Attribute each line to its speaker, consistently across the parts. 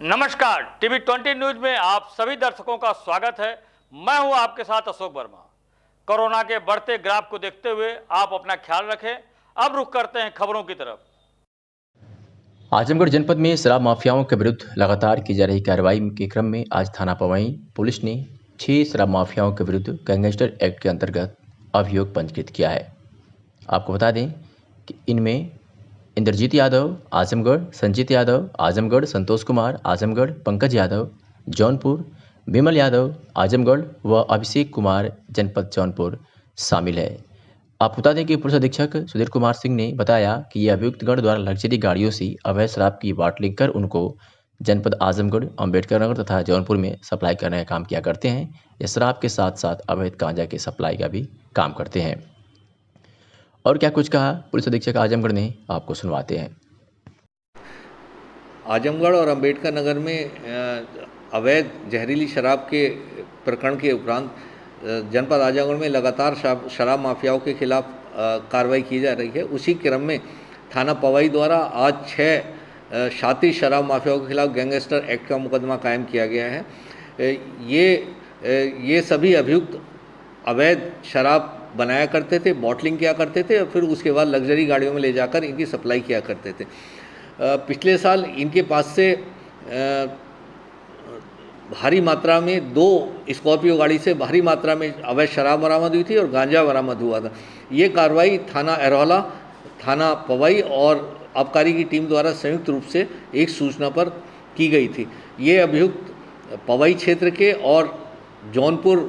Speaker 1: नमस्कार, TV 20 news में आप सभी दर्शकों का स्वागत है। मैं हूं आपके साथ अशोक वर्मा। कोरोना के बढ़ते ग्राफ को देखते हुए आप अपना ख्याल रखें। अब रुख करते हैं खबरों की तरफ।
Speaker 2: आजमगढ़ जनपद में शराब माफियाओं के विरुद्ध लगातार की जा रही कार्रवाई के क्रम में आज थाना पवई पुलिस ने 6 शराब माफियाओं के विरुद्ध गैंगस्टर एक्ट के अंतर्गत अभियोग पंजीकृत किया है। आपको बता दें कि इनमें इंद्रजीत यादव आजमगढ़, संजीत यादव आजमगढ़, संतोष कुमार आजमगढ़, पंकज यादव जौनपुर, विमल यादव आजमगढ़ व अभिषेक कुमार जनपद जौनपुर शामिल है। आपको बता दें कि पुलिस अधीक्षक सुधीर कुमार सिंह ने बताया कि ये अभियुक्तगण द्वारा लग्जरी गाड़ियों से अवैध शराब की बाटलिंग कर उनको जनपद आजमगढ़, अंबेडकर नगर तथा जौनपुर में सप्लाई करने का काम किया करते हैं। ये शराब के साथ साथ अवैध गांजा की सप्लाई का भी काम करते हैं। और क्या कुछ कहा पुलिस अधीक्षक आजमगढ़ ने, आपको सुनवाते हैं।
Speaker 3: आजमगढ़ और अंबेडकर नगर में अवैध जहरीली शराब के प्रकरण के उपरांत जनपद आजमगढ़ में लगातार शराब माफियाओं के खिलाफ कार्रवाई की जा रही है। उसी क्रम में थाना पवई द्वारा आज 6 शातिर शराब माफियाओं के खिलाफ गैंगस्टर एक्ट का मुकदमा कायम किया गया है। ये सभी अभियुक्त अवैध शराब बनाया करते थे, बॉटलिंग किया करते थे और फिर उसके बाद लग्जरी गाड़ियों में ले जाकर इनकी सप्लाई किया करते थे। पिछले साल इनके पास से भारी मात्रा में 2 स्कॉर्पियो गाड़ी से भारी मात्रा में अवैध शराब बरामद हुई थी और गांजा बरामद हुआ था। ये कार्रवाई थाना एरोला, थाना पवई और आबकारी की टीम द्वारा संयुक्त रूप से एक सूचना पर की गई थी। ये अभियुक्त पवई क्षेत्र के और जौनपुर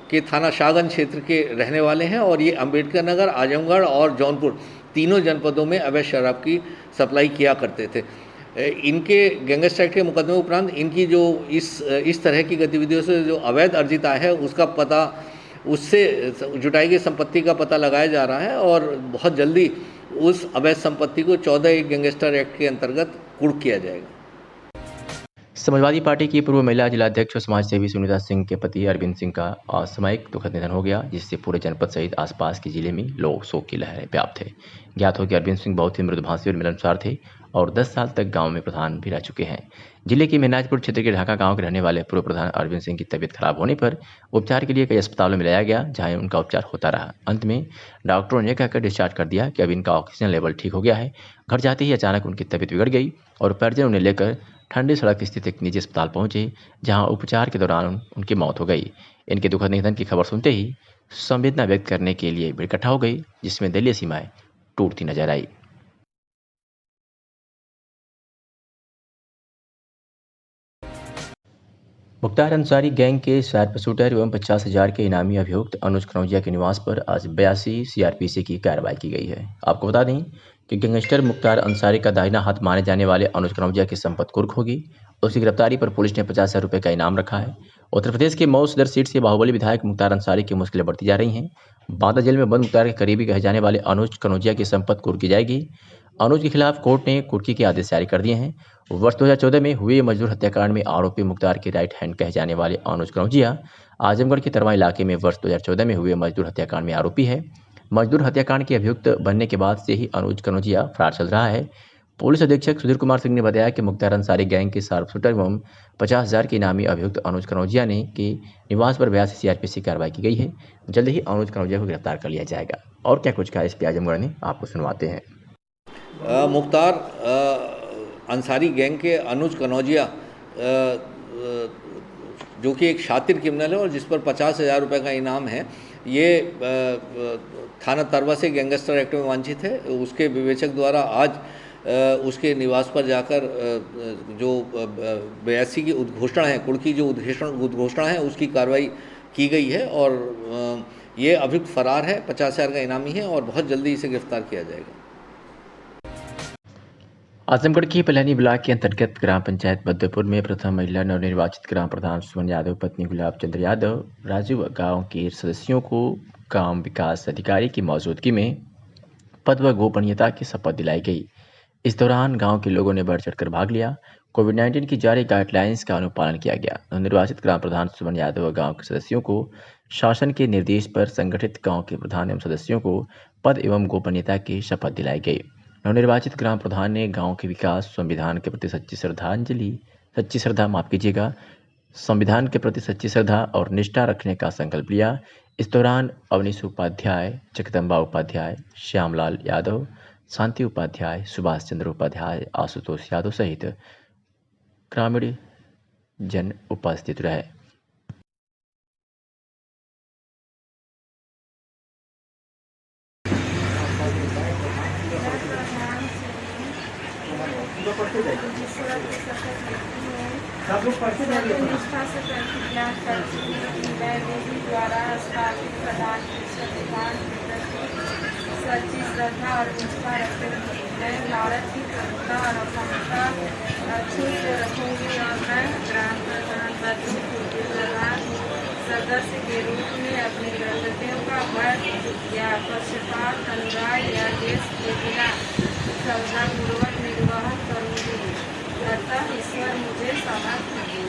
Speaker 3: के थाना शाहगंज क्षेत्र के रहने वाले हैं और ये अंबेडकर नगर, आजमगढ़ और जौनपुर तीनों जनपदों में अवैध शराब की सप्लाई किया करते थे। इनके गैंगस्टर एक्ट के मुकदमे उपरांत इनकी जो इस तरह की गतिविधियों से जो अवैध अर्जित आय है उसका पता, उससे जुटाई गई संपत्ति का पता लगाया जा रहा है और बहुत जल्दी उस अवैध संपत्ति को 14 गैंगस्टर एक्ट के अंतर्गत कुर्क किया जाएगा।
Speaker 2: समाजवादी पार्टी की पूर्व महिला जिलाध्यक्ष और समाज सेवी सुनीता सिंह के पति अरविंद सिंह का असामयिक दुखद निधन हो गया, जिससे पूरे जनपद सहित आसपास के जिले में लोग शोक की लहरें व्याप्त है। ज्ञात हो कि अरविंद सिंह बहुत ही मृदुभाषी और मिलनसार थे और 10 साल तक गांव में प्रधान भी रह चुके हैं। जिले के मेहनाजपुर क्षेत्र के ढाका गांव के रहने वाले पूर्व प्रधान अरविंद सिंह की तबीयत खराब होने पर उपचार के लिए कई अस्पतालों में लाया गया, जहां उनका उपचार होता रहा। अंत में डॉक्टरों ने कहकर डिस्चार्ज कर दिया कि अब इनका ऑक्सीजन लेवल ठीक हो गया है। घर जाते ही अचानक उनकी तबीयत बिगड़ गई और परिजन उन्हें लेकर ठंडी सड़क स्थित एक निजी अस्पताल पहुंचे, जहां उपचार के दौरान उनकी मौत हो गई। इनके दुखद निधन की खबर सुनते ही संवेदना व्यक्त करने के लिए भीड़ इकट्ठा हो गई, जिसमें दलीय सीमाएं टूटती नजर आई। मुख्तार अंसारी गैंग के शार्प शूटर एवं 50,000 के इनामी अभियुक्त अनुज कनौजिया के निवास पर आज 82 सीआरपीसी की कार्रवाई की गई है। आपको बता दें कि गैंगस्टर मुख्तार अंसारी का दाहिना हाथ माने जाने वाले अनुज कनौजिया की संपत्ति कुर्क होगी। उसकी गिरफ्तारी पर पुलिस ने 50,000 रुपये का इनाम रखा है। उत्तर प्रदेश के मऊ सदर सीट से बाहुबली विधायक मुख्तार अंसारी की मुश्किलें बढ़ती जा रही हैं। बांदा जेल में बंद मुख्तार के करीबी कहे जाने वाले अनुज कनौजिया की संपत्ति कुर्क की जाएगी। अनुज के खिलाफ कोर्ट ने कुर्की के आदेश जारी कर दिए हैं। वर्ष 2014 में हुए मजदूर हत्याकांड में आरोपी मुख्तार के राइट हैंड कहे जाने वाले अनुज कनौजिया आजमगढ़ के तरवा इलाके में वर्ष 2014 में हुए मजदूर हत्याकांड में आरोपी है। मजदूर हत्याकांड के अभियुक्त बनने के बाद से ही अनुज कनौजिया फरार चल रहा है। पुलिस अधीक्षक सुधीर कुमार सिंह ने बताया कि मुख्तार अंसारी गैंग के शार्प शूटर एवं 50,000 के इनामी अभियुक्त अनुज कनौजिया ने के निवास पर 82 सीआरपीसी कार्रवाई की गई है। जल्द ही अनुज कनौजिया को गिरफ्तार कर लिया जाएगा। और क्या कुछ कहा इस पे आजमगढ़ ने, आपको सुनवाते हैं।
Speaker 3: मुख्तार अंसारी गैंग के अनुज कनौजिया जो कि एक शातिर क्रिमिनल है और जिस पर 50,000 रुपये का इनाम है, ये थाना तरवा से गैंगस्टर एक्ट में वांछित है। उसके विवेचक द्वारा आज उसके निवास पर जाकर जो 82 की उद्घोषणा है, कुर्की जो उद्घोषणा है, उसकी कार्रवाई की गई है और ये अभियुक्त फरार है, 50,000 का इनामी है और बहुत जल्दी इसे गिरफ्तार किया जाएगा।
Speaker 2: आजमगढ़ की पलानी ब्लॉक के अंतर्गत ग्राम पंचायत बद्दपुर में प्रथम महिला नवनिर्वाचित ग्राम प्रधान सुमन यादव पत्नी गुलाब चंद्र यादव राजू गांव के सदस्यों को ग्राम विकास अधिकारी की मौजूदगी में पद व गोपनीयता की शपथ दिलाई गई। इस दौरान गांव के लोगों ने बढ़ चढ़कर भाग लिया। कोविड-19 की जारी गाइडलाइंस का अनुपालन किया गया। नवनिर्वाचित ग्राम प्रधान सुमन यादव व गाँव के सदस्यों को शासन के निर्देश पर संगठित गाँव के प्रधान एवं सदस्यों को पद एवं गोपनीयता की शपथ दिलाई गई। नवनिर्वाचित ग्राम प्रधान ने गांव के विकास, संविधान के प्रति संविधान के प्रति सच्ची श्रद्धा और निष्ठा रखने का संकल्प लिया। इस दौरान अवनीश उपाध्याय, जगदम्बा उपाध्याय, श्यामलाल यादव, शांति उपाध्याय, सुभाष चंद्र उपाध्याय, आशुतोष यादव सहित ग्रामीण जन उपस्थित रहे।
Speaker 4: निष्ठा से प्रतिज्ञा करती हूँ कि मैं विधि द्वारा स्थापित प्रधान के संविधान के प्रति सच्ची श्रद्धा और निष्ठा रखूंगी। मैं भारत की प्रभुता और अखंडता अच्छे से रखूंगी और मैं ग्राम प्रधान पद के प्रधान सदस्य के रूप में अपनी कर्तव्यों का भय या पक्षपात, अनुराग या देश के बिना श्रद्धापूर्वक निर्वहन करूंगी। अतः ईश्वर मुझे सामर्थ्य दे।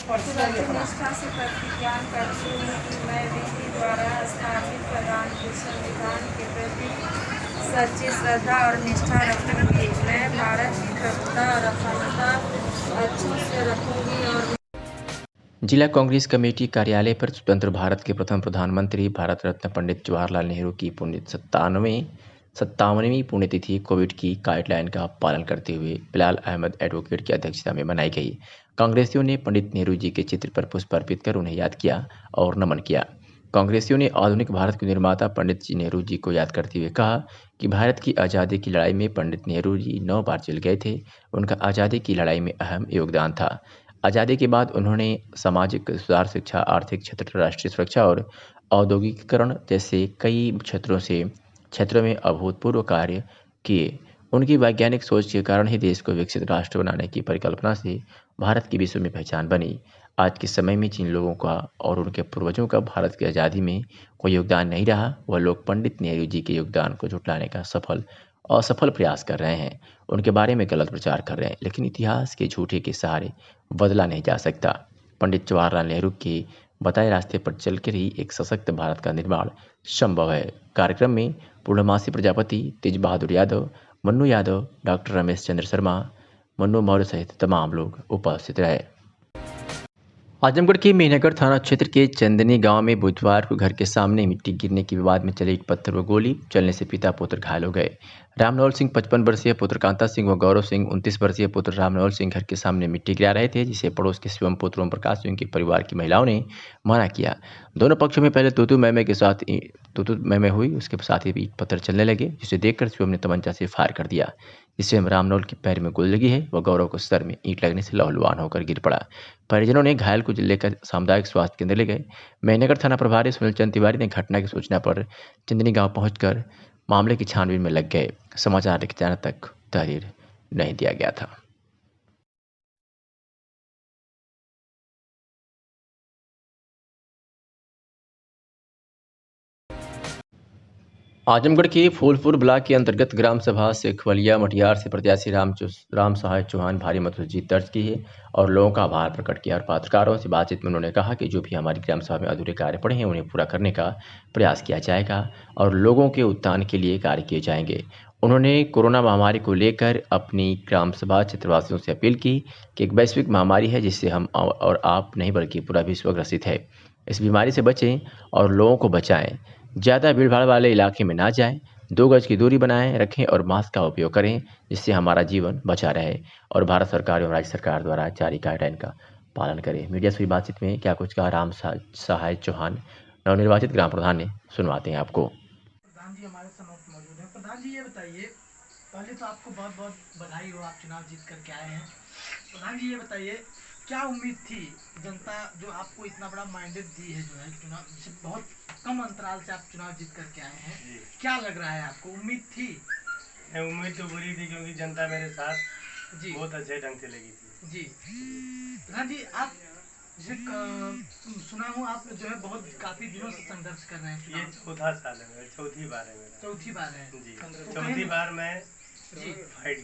Speaker 4: निष्ठा से प्रतिज्ञा करती हूँ कि मैं विधि द्वारा स्थापित प्रधान के संविधान के प्रति सच्ची श्रद्धा और निष्ठा रखूंगी। मैं भारत की प्रभुता और अखंडता अच्छे से रखूंगी और
Speaker 2: जिला कांग्रेस कमेटी कार्यालय पर स्वतंत्र भारत के प्रथम प्रधानमंत्री भारत रत्न पंडित जवाहरलाल नेहरू की 57वीं पुण्यतिथि कोविड की गाइडलाइन का पालन करते हुए बिलाल अहमद एडवोकेट की अध्यक्षता में मनाई गई। कांग्रेसियों ने पंडित नेहरू जी के चित्र पर पुष्प अर्पित कर उन्हें याद किया और नमन किया। कांग्रेसियों ने आधुनिक भारत के निर्माता पंडित जी नेहरू जी को याद करते हुए कहा कि भारत की आज़ादी की लड़ाई में पंडित नेहरू जी 9 बार जेल गए थे। उनका आज़ादी की लड़ाई में अहम योगदान था। आज़ादी के बाद उन्होंने सामाजिक सुधार, शिक्षा, आर्थिक क्षेत्र, राष्ट्रीय सुरक्षा और औद्योगिकीकरण जैसे कई क्षेत्रों में अभूतपूर्व कार्य किए। उनकी वैज्ञानिक सोच के कारण ही देश को विकसित राष्ट्र बनाने की परिकल्पना से भारत की विश्व में पहचान बनी। आज के समय में जिन लोगों का और उनके पूर्वजों का भारत की आज़ादी में कोई योगदान नहीं रहा, वह लोग पंडित नेहरू जी के योगदान को झुटलाने का असफल प्रयास कर रहे हैं। उनके बारे में गलत प्रचार कर रहे हैं, लेकिन इतिहास के झूठे के सहारे बदला नहीं जा सकता। पंडित जवाहरलाल नेहरू के बताए रास्ते पर चलकर ही एक सशक्त भारत का निर्माण संभव है। कार्यक्रम में पूर्णमासी प्रजापति, तेज बहादुर यादव, मन्नू यादव, डॉक्टर रमेश चंद्र शर्मा, मन्नू मौर्य सहित तमाम लोग उपस्थित रहे। आजमगढ़ के मेहनगढ़ थाना क्षेत्र के चंदनी गांव में बुधवार को घर के सामने मिट्टी गिरने के विवाद में चले ईंट पत्थर व गोली चलने से पिता पुत्र घायल हो गए। रामनौल सिंह 55 वर्षीय, पुत्र कांता सिंह व गौरव सिंह 29 वर्षीय पुत्र रामनौल सिंह घर के सामने मिट्टी गिरा रहे थे, जिसे पड़ोस के शिवम पुत्र ओम प्रकाश सिंह के परिवार की महिलाओं ने मना किया। दोनों पक्षों में पहले तू मैं हुई, उसके साथ ही ईंट पत्थर चलने लगे, जिसे देखकर शिवम ने तमंचा से फायर कर दिया, जिससे रामनौल के पैर में गोली लगी है व गौरव को सर में ईंट लगने से लहूलुहान होकर गिर पड़ा। परिजनों ने घायल को लेकर सामुदायिक स्वास्थ्य केंद्र ले गए। मेहनगढ़ थाना प्रभारी सुनील चंद तिवारी ने घटना की सूचना पर चंदनी गांव पहुंचकर मामले की छानबीन में लग गए। समाचार लिखे जाने तक तहरीर नहीं दिया गया था। आजमगढ़ के फूलपुर ब्लॉक के अंतर्गत ग्राम सभा शेखवलिया मटियार से प्रत्याशी राम सहाय चौहान भारी मतों से जीत दर्ज की है और लोगों का आभार प्रकट किया। और पत्रकारों से बातचीत में उन्होंने कहा कि जो भी हमारी ग्राम सभा में अधूरे कार्य पड़े हैं उन्हें पूरा करने का प्रयास किया जाएगा और लोगों के उत्थान के लिए कार्य किए जाएंगे। उन्होंने कोरोना महामारी को लेकर अपनी ग्राम सभा क्षेत्रवासियों से अपील की कि एक वैश्विक महामारी है जिससे हम और आप नहीं बल्कि पूरा विश्व ग्रसित है। इस बीमारी से बचें और लोगों को बचाएं। ज़्यादा भीड़भाड़ वाले इलाके में ना जाएं, 2 गज की दूरी बनाएं रखें और मास्क का उपयोग करें, जिससे हमारा जीवन बचा रहे और भारत सरकार और राज्य सरकार द्वारा जारी गाइडलाइन का पालन करें। मीडिया से हुई बातचीत में क्या कुछ कहा राम सहाय चौहान, नवनिर्वाचित ग्राम प्रधान ने, सुनवाते हैं आपको।
Speaker 5: प्रधान जी हमारे समक्ष मौजूद हैं। प्रधान जी ये बताइए, पहले तो आपको बहुत बहुत बधाई हो, आप चुनाव जीत करके आए हैं। प्रधान जी ये बताइए, क्या उम्मीद थी जनता जो आपको इतना बड़ा माइंडेड दी है, जो है चुनाव से बहुत कम अंतराल से आप चुनाव जीत करके आए हैं, क्या लग रहा है आपको, उम्मीद थी?
Speaker 6: उम्मीद तो बुरी थी क्योंकि जनता मेरे साथ जी बहुत अच्छे ढंग से लगी थी
Speaker 5: जी। प्रधान जी आप जैसे सुना हूँ आप जो है बहुत काफी दिनों से संघर्ष कर रहे हैं।
Speaker 6: ये चौथा साल है मेरा, चौथी बार है मेरा।
Speaker 5: चौथी बार है
Speaker 6: जी,
Speaker 5: तो
Speaker 6: चौथी बार मैं
Speaker 5: जी फाइट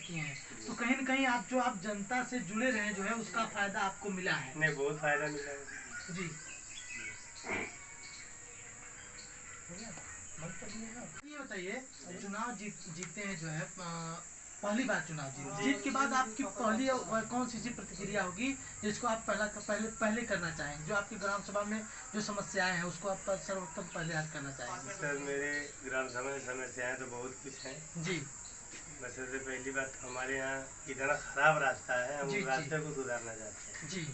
Speaker 5: किए हैं, तो कहीं न कहीं आप जनता से जुड़े रहे जो है उसका फायदा आपको मिला है?
Speaker 6: नहीं, बहुत फायदा मिला है
Speaker 5: जी। बताइए, चुनाव जीते हैं जो है, पहली बार चुनाव जीत के बाद आपकी पहली कौन सी प्रतिक्रिया होगी जिसको आप पहले करना चाहेंगे, जो आपकी ग्राम सभा में जो समस्याएं हैं उसको आप सर्वप्रथम पहले हल करना चाहेंगे?
Speaker 6: सर, मेरे ग्राम सभा में समस्याएं तो बहुत कुछ हैं
Speaker 5: जी।
Speaker 6: बस सबसे पहली बात, हमारे यहाँ इतना खराब रास्ता है, हम
Speaker 5: जी,
Speaker 6: उस रास्ते को सुधारना चाहते हैं।
Speaker 5: जी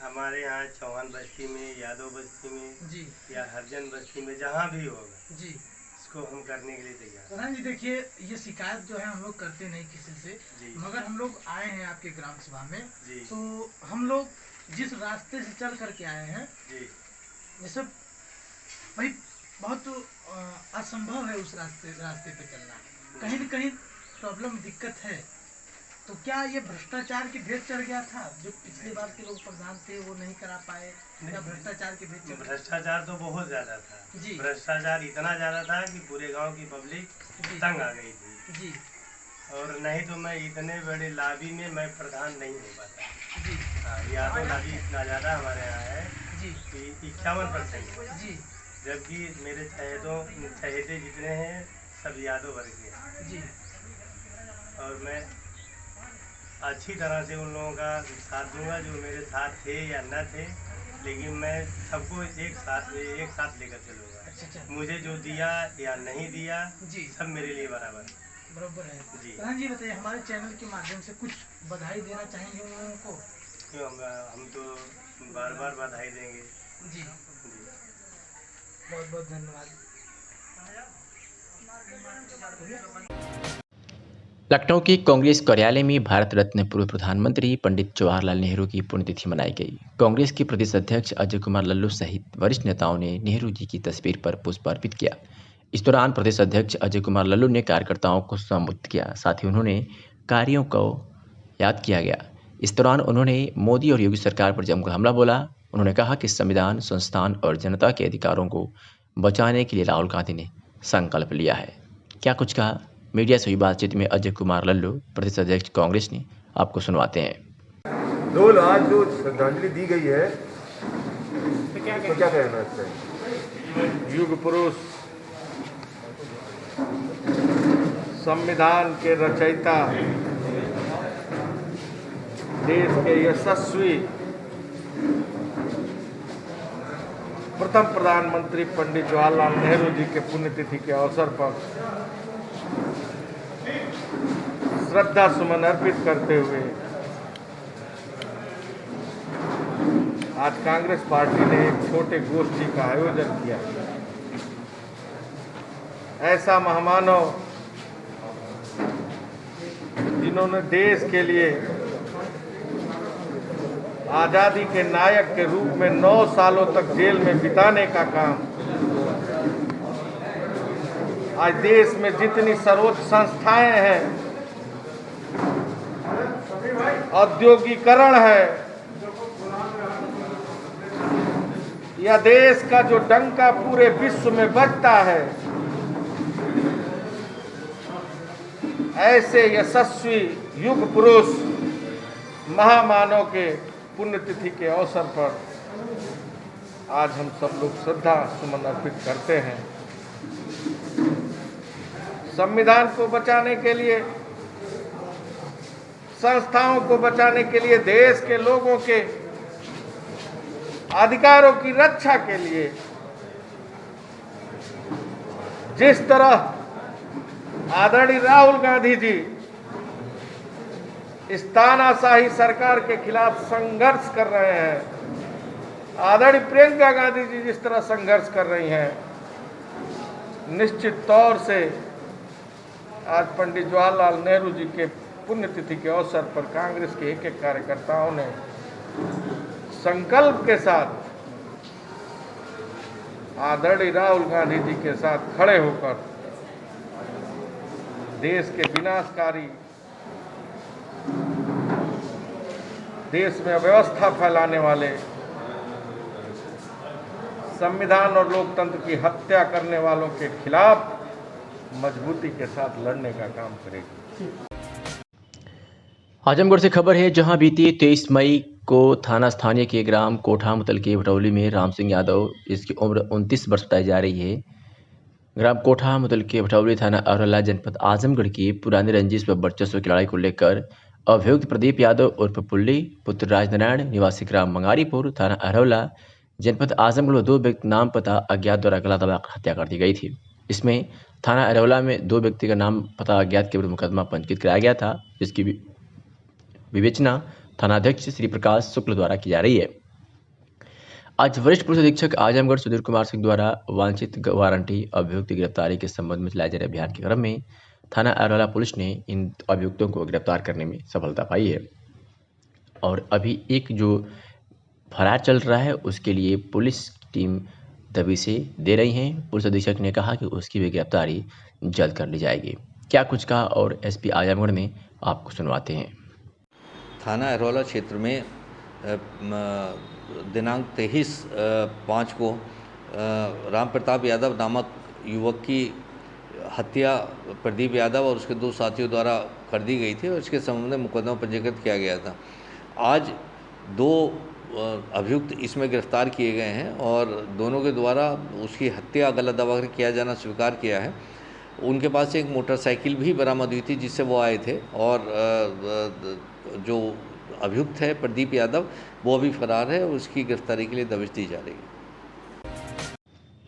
Speaker 6: हमारे यहाँ चौहान बस्ती में, यादव बस्ती में
Speaker 5: जी
Speaker 6: या हरिजन बस्ती में जहाँ भी होगा,
Speaker 5: जी
Speaker 6: इसको हम करने के लिए तैयार हैं।
Speaker 5: प्रधान जी देखिए, ये शिकायत जो है हम लोग करते नहीं किसी से,
Speaker 6: जी।
Speaker 5: मगर हम लोग आए हैं आपके ग्राम सभा में,
Speaker 6: जी।
Speaker 5: तो हम लोग जिस रास्ते से चल करके आए हैं,
Speaker 6: जी।
Speaker 5: जैसे भाई बहुत असंभव है उस रास्ते पे चलना, कहीं न कहीं प्रॉब्लम दिक्कत है। तो क्या ये भ्रष्टाचार की भेंट चढ़ गया था? जो पिछली बार के लोग प्रधान थे वो नहीं करा पाए, क्या भ्रष्टाचार की भेंट चढ़ गया?
Speaker 6: भ्रष्टाचार तो बहुत ज्यादा था
Speaker 5: जी।
Speaker 6: भ्रष्टाचार इतना ज्यादा था कि पूरे गांव की पब्लिक
Speaker 5: जी।
Speaker 6: तंग आ गई थी।
Speaker 5: जी
Speaker 6: और नहीं तो मैं इतने बड़े लाबी में मैं प्रधान नहीं हो पाता।
Speaker 5: जी
Speaker 6: हाँ, यादव लाबी इतना ज्यादा हमारे यहाँ है
Speaker 5: जी
Speaker 6: कि 51%,
Speaker 5: जी
Speaker 6: जबकि मेरे चहेते जितने हैं सब यादव वर्ग के हैं।
Speaker 5: जी
Speaker 6: और मैं अच्छी तरह से उन लोगों का साथ दूंगा जो मेरे साथ थे या न थे, लेकिन मैं सबको एक साथ लेकर चलूँगा।
Speaker 5: अच्छा,
Speaker 6: मुझे जो दिया या नहीं दिया
Speaker 5: जी
Speaker 6: सब मेरे लिए बराबर है।
Speaker 5: बराबर है।
Speaker 6: जी।
Speaker 5: प्रधान जी बताइए, हमारे चैनल के माध्यम से कुछ बधाई देना चाहेंगे उन लोगों को?
Speaker 6: क्यों, हम तो बार बार बधाई देंगे।
Speaker 5: जी,
Speaker 6: जी।
Speaker 5: बहुत बहुत धन्यवाद।
Speaker 2: लखनऊ के कांग्रेस कार्यालय में भारत रत्न पूर्व प्रधानमंत्री पंडित जवाहरलाल नेहरू की पुण्यतिथि मनाई गई। कांग्रेस के प्रदेश अध्यक्ष अजय कुमार लल्लू सहित वरिष्ठ नेताओं ने नेहरू जी की तस्वीर पर पुष्प अर्पित किया। इस दौरान प्रदेश अध्यक्ष अजय कुमार लल्लू ने कार्यकर्ताओं को संबोधित किया, साथ ही उन्होंने कार्यों को याद किया गया। इस दौरान उन्होंने मोदी और योगी सरकार पर जमकर हमला बोला। उन्होंने कहा कि संविधान, संस्थान और जनता के अधिकारों को बचाने के लिए राहुल गांधी ने संकल्प लिया है। क्या कुछ कहा मीडिया से हुई बातचीत में अजय कुमार लल्लू, प्रदेश अध्यक्ष कांग्रेस ने, आपको सुनवाते हैं।
Speaker 7: रोल आज जो श्रद्धांजलि दी गई है तो क्या कहना चाहिए? युग पुरुष, संविधान के रचयिता, देश के यशस्वी प्रथम प्रधानमंत्री पंडित जवाहरलाल नेहरू जी के पुण्यतिथि के अवसर पर श्रद्धा सुमन अर्पित करते हुए आज कांग्रेस पार्टी ने एक छोटे गोष्ठी का आयोजन किया। ऐसा महामानव जिन्होंने देश के लिए आज़ादी के नायक के रूप में 9 सालों तक जेल में बिताने का काम, आज देश में जितनी सर्वोच्च संस्थाएं हैं, औद्योगिकरण है, या देश का जो डंका पूरे विश्व में बजता है, ऐसे यशस्वी युग पुरुष महामानव के पुण्यतिथि के अवसर पर आज हम सब लोग श्रद्धा सुमन अर्पित करते हैं। संविधान को बचाने के लिए, संस्थाओं को बचाने के लिए, देश के लोगों के अधिकारों की रक्षा के लिए जिस तरह आदरणीय राहुल गांधी जी इस तानाशाही सरकार के खिलाफ संघर्ष कर रहे हैं, आदरणीय प्रियंका गांधी जी जिस तरह संघर्ष कर रही हैं, निश्चित तौर से आज पंडित जवाहरलाल नेहरू जी के पुण्यतिथि के अवसर पर कांग्रेस के एक कार्यकर्ताओं ने संकल्प के साथ आदरणीय राहुल गांधी जी के साथ खड़े होकर देश के विनाशकारी, देश में अव्यवस्था फैलाने वाले, संविधान और लोकतंत्र की हत्या करने वालों के खिलाफ मजबूती के साथ लड़ने का काम करेगी।
Speaker 2: आजमगढ़ से खबर है, जहां बीती 23 मई को थाना स्थानीय के ग्राम कोठा मुतल के भटौली में राम सिंह यादव, जिसकी उम्र 29 वर्ष बताई जा रही है, ग्राम कोठा मुतल के भटौली थाना अरवला जनपद आजमगढ़ की पुरानी रंजिश व वर्चस्व की लड़ाई को लेकर अभियुक्त प्रदीप यादव उर्फ पुल्ली पुत्र राजनारायण निवासी ग्राम मंगारीपुर थाना अरवला जनपद आजमगढ़ में 2 व्यक्ति नाम पता अज्ञात द्वारा गला दबाकर हत्या कर दी गई थी। इसमें थाना अरवला में 2 व्यक्ति का नाम पता अज्ञात के विरुद्ध मुकदमा पंजीकृत कराया गया था, जिसकी विवेचना थानाध्यक्ष श्री प्रकाश शुक्ल द्वारा की जा रही है। आज वरिष्ठ पुलिस अधीक्षक आजमगढ़ सुधीर कुमार सिंह द्वारा वांछित वारंटी अभियुक्त की गिरफ्तारी के संबंध में चलाए जा रहे अभियान के क्रम में थाना अरवला पुलिस ने इन अभियुक्तों को गिरफ्तार करने में सफलता पाई है और अभी एक जो फरार चल रहा है उसके लिए पुलिस टीम दबिशें दे रही हैं। पुलिस अधीक्षक ने कहा कि उसकी भी गिरफ्तारी जल्द कर ली जाएगी। क्या कुछ कहा और एसपी आजमगढ़ ने, आपको सुनवाते हैं।
Speaker 3: थाना अरवला क्षेत्र में दिनांक 23/5 को राम प्रताप यादव नामक युवक की हत्या प्रदीप यादव और उसके 2 साथियों द्वारा कर दी गई थी और इसके संबंध में मुकदमा पंजीकृत किया गया था। आज 2 अभियुक्त इसमें गिरफ्तार किए गए हैं और दोनों के द्वारा उसकी हत्या गला दबाकर किया जाना स्वीकार किया है। उनके पास से एक मोटरसाइकिल भी बरामद हुई थी जिससे वो आए थे और जो अभियुक्त है प्रदीप यादव वो अभी फरार है और उसकी गिरफ्तारी के लिए दबिश दी जा रही है।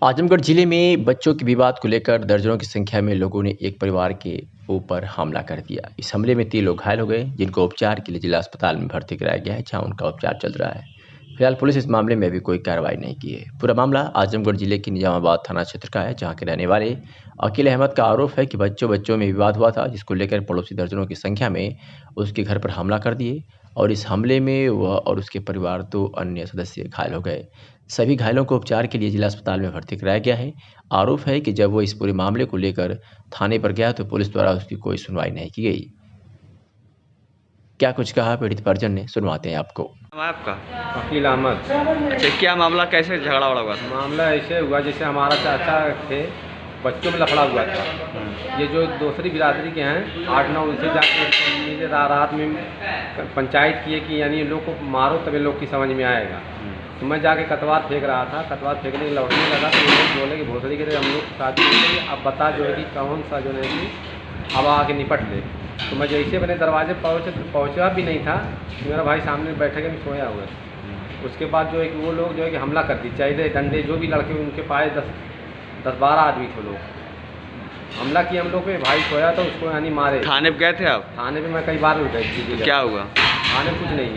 Speaker 2: आजमगढ़ जिले में बच्चों के विवाद को लेकर दर्जनों की संख्या में लोगों ने एक परिवार के ऊपर हमला कर दिया। इस हमले में 3 लोग घायल हो गए, जिनको उपचार के लिए जिला अस्पताल में भर्ती कराया गया है, जहां उनका उपचार चल रहा है। फिलहाल पुलिस इस मामले में अभी कोई कार्रवाई नहीं की है। पूरा मामला आजमगढ़ जिले के निजामाबाद थाना क्षेत्र का है, जहां के रहने वाले अकील अहमद का आरोप है कि बच्चों में विवाद हुआ था, जिसको लेकर पड़ोसी दर्जनों की संख्या में उसके घर पर हमला कर दिए और इस हमले में वह और उसके परिवार 2 अन्य सदस्य घायल हो गए। सभी घायलों को उपचार के लिए जिला अस्पताल में भर्ती कराया गया है। आरोप है कि जब वो इस पूरे मामले को लेकर थाने पर गया तो पुलिस द्वारा उसकी कोई सुनवाई नहीं की गई। क्या कुछ कहा पीड़ित परिजन ने, सुनवाते हैं आपको।
Speaker 8: आपका
Speaker 9: अकील अहमद।
Speaker 8: अच्छा, क्या मामला, कैसे झगड़ा वड़ा हुआ था?
Speaker 9: मामला ऐसे हुआ जैसे हमारा चाचा थे, बच्चों में लफड़ा हुआ था। ये जो दूसरी बिरादरी के हैं 8-9 उनसे जाकर रात में पंचायत किए कि यानी लोग को मारो तभी लोग की समझ में आएगा। तो मैं जाके कतवार फेंक रहा था, कतवार फेंकने लौटने लगा तो लोग बोले कि भोसड़ी के हम लोग शादी करेंगे, अब बता जो है कि कौन सा जो है कि अब आके निपट ले। तो मैं जैसे अपने दरवाजे पहुँचा भी नहीं था, मेरा भाई सामने बैठे के सोया हुआ। उसके बाद जो है कि वो लोग जो है कि हमला कर दी, चाहिए डंडे जो भी लड़के उनके पाए 10-12 आदमी थे, लोग हमला किया हम लोग पे। भाई सोया तो उसको यानी मारे।
Speaker 8: थाने पे गए थे आप?
Speaker 9: थाने पे मैं कई बार भी गई।
Speaker 8: क्या हुआ?
Speaker 9: थाने कुछ नहीं,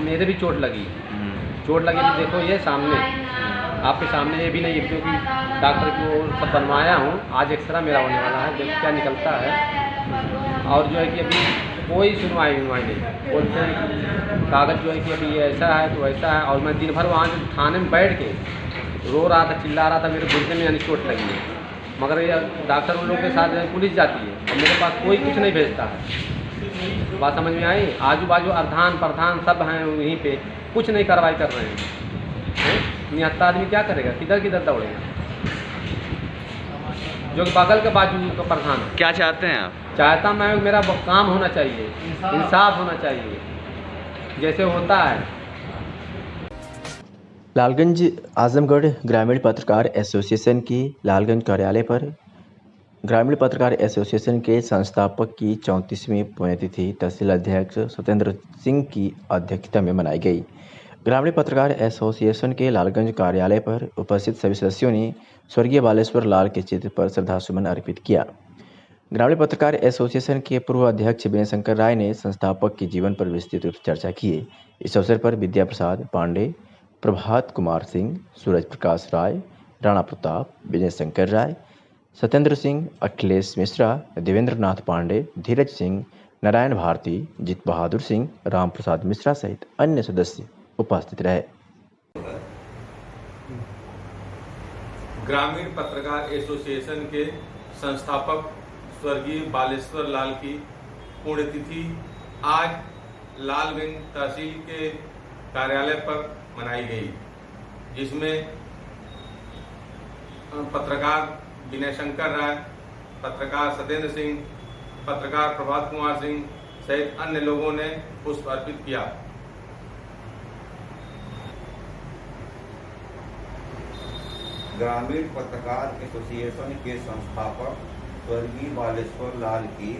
Speaker 9: मेरे भी चोट लगी तो देखो ये सामने आपके सामने ये भी नहीं है, क्योंकि डॉक्टर को सब बनवाया हूँ। आज एक्सरा मेरा होने वाला है, देखो क्या निकलता है। और जो है कि अभी कोई सुनवाई नहीं, बोलते हैं कागज़ जो है कि अभी ये ऐसा है तो ऐसा है। और मैं दिन भर वहाँ थाने में बैठ के रो रहा था, चिल्ला रहा था, मेरे घुटने में यानी चोट लगी है। मगर ये डॉक्टर उन लोगों के साथ पुलिस जाती है और मेरे पास कोई कुछ नहीं भेजता है। बात समझ में आई? आजू बाजू अर्धान प्रधान सब हैं वहीं पे, कुछ नहीं कार्रवाई कर रहे हैं। निहत्ता आदमी क्या करेगा, किधर दौड़ेगा? जो बगल के बाजू का प्रधान।
Speaker 8: क्या चाहते हैं आप?
Speaker 9: चाहता मैं मेरा काम होना चाहिए, इंसाफ होना चाहिए जैसे होता है।
Speaker 2: लालगंज आजमगढ़ ग्रामीण पत्रकार एसोसिएशन की लालगंज कार्यालय पर ग्रामीण पत्रकार एसोसिएशन के संस्थापक की 34वीं पुण्यतिथि तहसील अध्यक्ष सत्येंद्र सिंह की अध्यक्षता में मनाई गई। ग्रामीण पत्रकार एसोसिएशन के लालगंज कार्यालय पर उपस्थित सभी सदस्यों ने स्वर्गीय बालेश्वर लाल के चित्र पर श्रद्धासुमन अर्पित किया। ग्रामीण पत्रकार एसोसिएशन के पूर्व अध्यक्ष विनय शंकर राय ने संस्थापक के जीवन पर विस्तृत रूप से चर्चा की। इस अवसर पर विद्या प्रसाद पांडे, प्रभात कुमार सिंह, सूरज प्रकाश राय, राणा प्रताप, विजय शंकर राय, सत्येंद्र सिंह, अखिलेश मिश्रा, देवेंद्र नाथ पांडे, धीरज सिंह, नारायण भारती, जीत बहादुर सिंह, राम प्रसाद मिश्रा सहित अन्य सदस्य उपस्थित रहे।
Speaker 10: ग्रामीण पत्रकार एसोसिएशन के संस्थापक स्वर्गीय बालेश्वर लाल की पुण्यतिथि आज लालगंज तहसील के कार्यालय पर मनाई गई, जिसमें पत्रकार विनय शंकर राय, पत्रकार सत्येंद्र सिंह, पत्रकार प्रभात कुमार सिंह सहित अन्य लोगों ने पुष्प अर्पित किया।
Speaker 11: ग्रामीण पत्रकार एसोसिएशन के संस्थापक स्वर्गीय बालेश्वर लाल की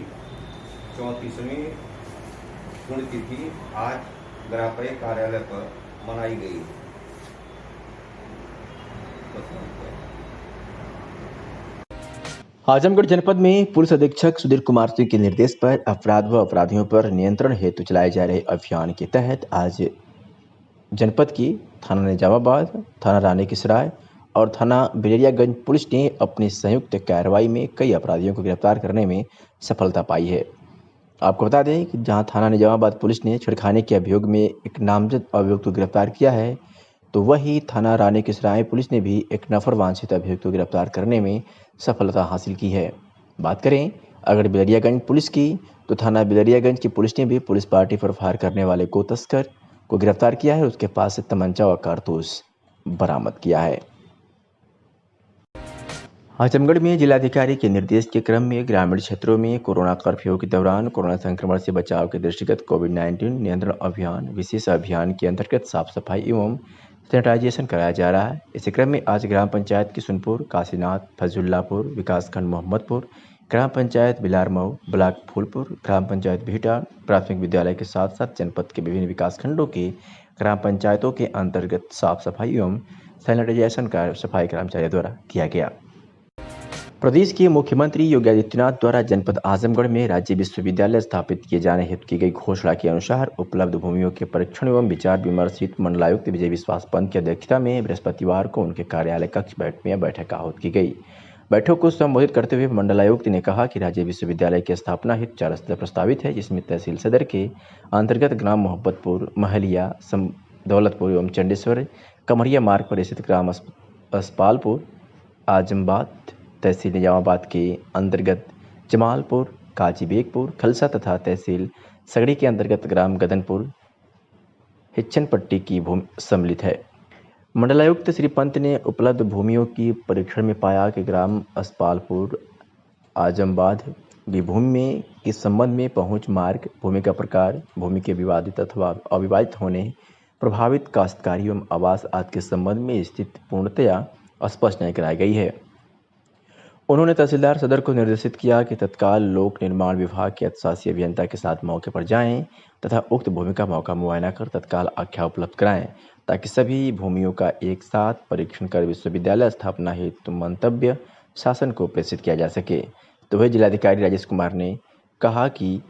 Speaker 11: 34वीं पुण्यतिथि आज ग्रापई कार्यालय पर मनाई गई।
Speaker 2: आजमगढ़ जनपद में पुलिस अधीक्षक सुधीर कुमार सिंह के निर्देश पर अपराध व अपराधियों पर नियंत्रण हेतु चलाए जा रहे अभियान के तहत आज जनपद की थाना निजामाबाद, थाना रानी की सराय और थाना बिलरियागंज पुलिस ने अपनी संयुक्त कार्रवाई में कई अपराधियों को गिरफ्तार करने में सफलता पाई है। आपको बता दें कि जहां थाना निजामाबाद पुलिस ने छेड़खानी के अभियोग में एक नामजद अभियुक्त को गिरफ्तार किया है, तो वही थाना रानी की सराय पुलिस ने भी एक नफर वांछित अभियुक्त को गिरफ्तार करने में सफलता हासिल की है। बात करें अगर बिलरियागंज पुलिस की, तो थाना बिलरियागंज की पुलिस ने भी पुलिस पार्टी पर फायर करने वाले को तस्कर को गिरफ्तार किया है। उसके पास से तमंचा व कारतूस बरामद किया है। आजमगढ़ में जिलाधिकारी के निर्देश के क्रम में ग्रामीण क्षेत्रों में कोरोना कर्फ्यू के दौरान कोरोना संक्रमण से बचाव के दृष्टिगत कोविड-19 नियंत्रण अभियान विशेष अभियान के अंतर्गत साफ सफाई एवं सैनिटाइजेशन कराया जा रहा है। इसी क्रम में आज ग्राम पंचायत किशुनपुर, काशीनाथ, फजुल्लापुर, विकासखंड मोहम्मदपुर, ग्राम पंचायत बिलारमऊ, ब्लॉक फूलपुर, ग्राम पंचायत भीटा प्राथमिक विद्यालय के साथ साथ जनपद के विभिन्न विकासखंडों के ग्राम पंचायतों के अंतर्गत साफ सफाई एवं सैनिटाइजेशन का सफाई कर्मचारियों द्वारा किया गया। प्रदेश के मुख्यमंत्री योगी आदित्यनाथ द्वारा जनपद आजमगढ़ में राज्य विश्वविद्यालय स्थापित किए जाने हेतु की गई घोषणा के अनुसार उपलब्ध भूमियों के परीक्षण एवं विचार विमर्श हेतु मंडलायुक्त विजय विश्वास पंत की अध्यक्षता में बृहस्पतिवार को उनके कार्यालय कक्ष में बैठक आहूत की गई। बैठक को संबोधित करते हुए मंडलायुक्त ने कहा कि राज्य विश्वविद्यालय की स्थापना हेतु 4 स्थल प्रस्तावित है, जिसमें तहसील सदर के अंतर्गत ग्राम मोहब्बतपुर, महलिया, दौलतपुर एवं चंडेश्वर कमरिया मार्ग पर स्थित ग्राम असपालपुर, आजमबाद तहसील निजामाबाद के अंतर्गत जमालपुर, काजीबेगपुर, खलसा तथा तहसील सगड़ी के अंतर्गत ग्राम गदनपुर हिच्चनपट्टी की भूमि सम्मिलित है। मंडलायुक्त श्री पंत ने उपलब्ध भूमियों की परीक्षण में पाया कि ग्राम असपालपुर आजमबाद की भूमि में किस संबंध में पहुंच मार्ग, भूमि का प्रकार, भूमि के विवादित अथवा अविवादित होने, प्रभावित काश्तकारी एवं आवास आदि के संबंध में स्थिति पूर्णतया स्पष्ट नहीं कराई गई है। उन्होंने तहसीलदार सदर को निर्देशित किया कि तत्काल लोक निर्माण विभाग के अतिशासी अभियंता के साथ मौके पर जाएं तथा उक्त भूमि का मौका मुआयना कर तत्काल आख्या उपलब्ध कराएं, ताकि सभी भूमियों का एक साथ परीक्षण कर विश्वविद्यालय स्थापना हेतु मंतव्य शासन को प्रेषित किया जा सके। तो वह जिलाधिकारी राजेश कुमार ने कहा कि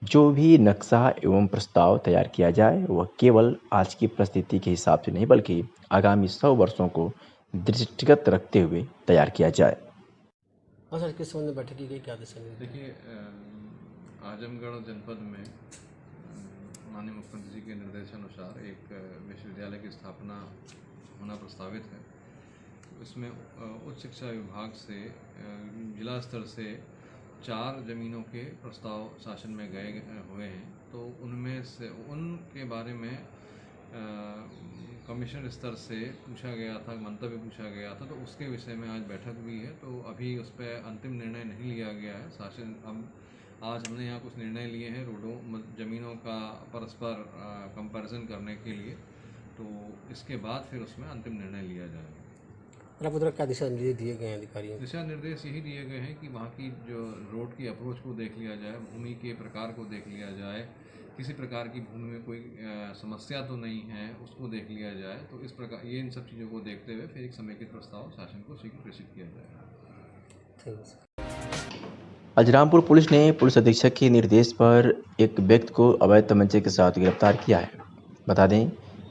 Speaker 2: जो भी नक्शा एवं प्रस्ताव तैयार किया जाए वह केवल आज की परिस्थिति के हिसाब से नहीं बल्कि आगामी 100 वर्षों को दृष्टिगत रखते हुए तैयार किया जाए।
Speaker 5: हाँ सर, किस संबंध में बैठक की गई, क्या दिशा निर्देश?
Speaker 12: देखिए, आजमगढ़ जनपद में माननीय मुख्यमंत्री जी के निर्देशानुसार एक विश्वविद्यालय की स्थापना होना प्रस्तावित है। इसमें उच्च शिक्षा विभाग से जिला स्तर से 4 जमीनों के प्रस्ताव शासन में गए हुए हैं। तो उनमें से उनके बारे में कमिश्नर स्तर से पूछा गया था, मंतव्य पूछा गया था, तो उसके विषय में आज बैठक हुई है। तो अभी उस पर अंतिम निर्णय नहीं लिया गया है। शासन आज हमने यहाँ कुछ निर्णय लिए हैं रोडों ज़मीनों का परस्पर कंपैरिजन करने के लिए, तो इसके बाद फिर उसमें अंतिम निर्णय लिया जाएगा।
Speaker 5: आपको क्या दिशा निर्देश दिए गए हैं अधिकारियों?
Speaker 12: दिशा निर्देश यही दिए गए हैं कि वहाँ की जो रोड की अप्रोच को देख लिया जाए, भूमि के प्रकार को देख लिया जाए, किसी प्रकार की भूमि में कोई समस्या तो नहीं है उसको देख लिया जाए। तो इस प्रकार ये इन सब चीज़ों को देखते हुए फिर एक समेकित प्रस्ताव शासन को शीघ्र प्रेषित किया जाएगा।
Speaker 2: आज रामपुर पुलिस ने पुलिस अधीक्षक के निर्देश पर एक व्यक्ति को अवैध तमंचे के साथ गिरफ्तार किया है। बता दें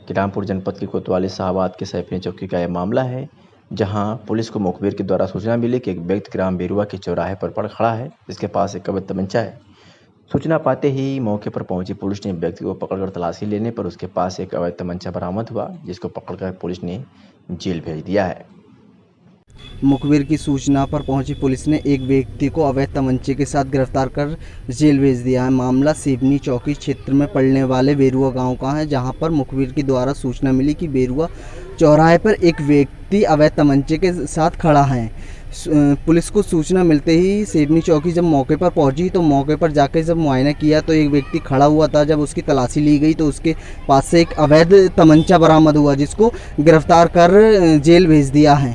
Speaker 2: कि रामपुर जनपद के कोतवाली शाहबाद के सैफनी चौकी का यह मामला है, जहां पुलिस को मुखबिर के द्वारा सूचना मिली कि एक व्यक्ति ग्राम बेरुआ के चौराहे पर पड़ खड़ा है, जिसके पास एक अवैध तमंचा है। सूचना पाते ही मौके पर पहुंची पुलिस ने व्यक्ति को पकड़कर तलाशी लेने पर उसके पास एक अवैध तमंचा बरामद हुआ, जिसको पकड़कर पुलिस ने जेल भेज दिया है।
Speaker 13: मुखबिर की सूचना पर पहुंची पुलिस ने एक व्यक्ति को अवैध तमंचे के साथ गिरफ्तार कर जेल भेज दिया है। मामला सेवनी चौकी क्षेत्र में पड़ने वाले बेरुआ गांव का है, जहां पर मुखबिर के द्वारा सूचना मिली कि बेरुआ चौराहे पर एक व्यक्ति अवैध तमंचे के साथ खड़ा है। पुलिस को सूचना मिलते ही सेवनी चौकी जब मौके पर पहुंची तो मौके पर जाकर जब मुआयना किया तो एक व्यक्ति खड़ा हुआ था। जब उसकी तलाशी ली गई तो उसके पास से एक अवैध तमंचा बरामद हुआ, जिसको गिरफ्तार कर जेल भेज दिया है।